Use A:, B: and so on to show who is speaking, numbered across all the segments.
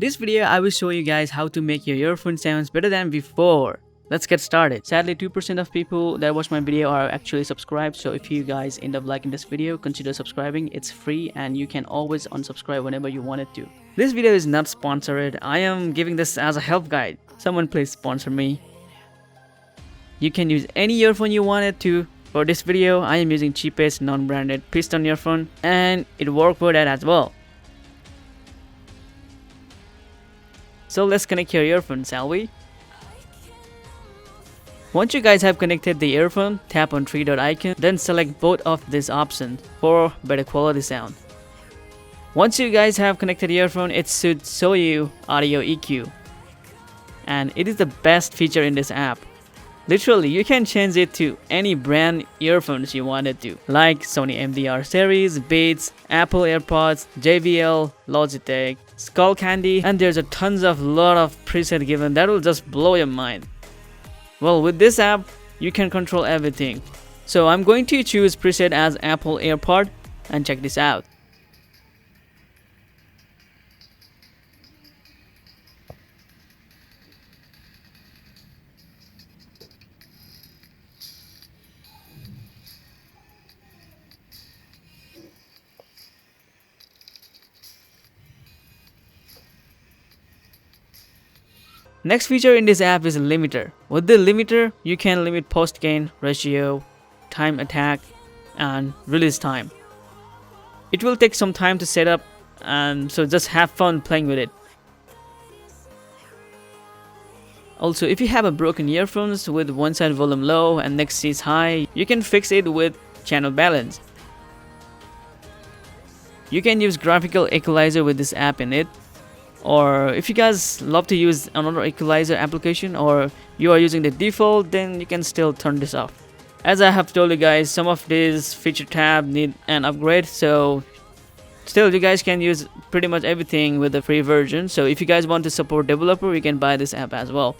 A: This video I will show you guys how to make your earphone sounds better than before. Let's get started. Sadly, 2% of people that watch my video are actually subscribed, so if you guys end up liking this video, consider subscribing. It's free and you can always unsubscribe whenever you wanted to. This video is not sponsored. I am giving this as a help guide. Someone please sponsor me. You can use any earphone you wanted to. For this video, I am using cheapest non-branded piston earphone and it worked for that as well. So let's connect your earphone, shall we? Once you guys have connected the earphone, tap on three dot icon, then select both of these options for better quality sound. Once you guys have connected the earphone, it should show you audio EQ. And it is the best feature in this app. Literally, you can change it to any brand earphones you wanted to, like Sony MDR series, Beats, Apple AirPods, JBL, Logitech, Skull Candy, and there's a tons of lot of preset given that will just blow your mind. Well, with this app, you can control everything. So I'm going to choose preset as Apple AirPod and check this out. Next feature in this app is a limiter. With the limiter, you can limit post gain, ratio, time attack, and release time. It will take some time to set up, and so just have fun playing with it. Also, if you have a broken earphones with one side volume low and next is high, you can fix it with channel balance. You can use graphical equalizer with this app in it. Or if you guys love to use another equalizer application or you are using the default, then you can still turn this off. As I have told you guys, some of these feature tab need an upgrade, so still you guys can use pretty much everything with the free version. So if you guys want to support developer, you can buy this app as well.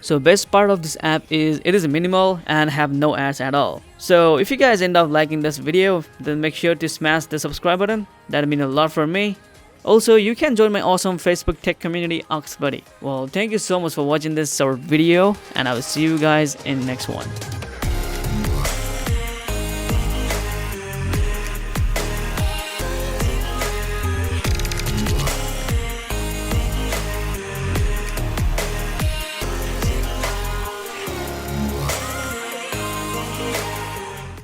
A: So best part of this app is it is minimal and have no ads at all. So if you guys end up liking this video, then make sure to smash the subscribe button. That'll mean a lot for me. Also, you can join my awesome Facebook tech community, Ox Buddy. Well, thank you so much for watching this short video, and I will see you guys in the next one.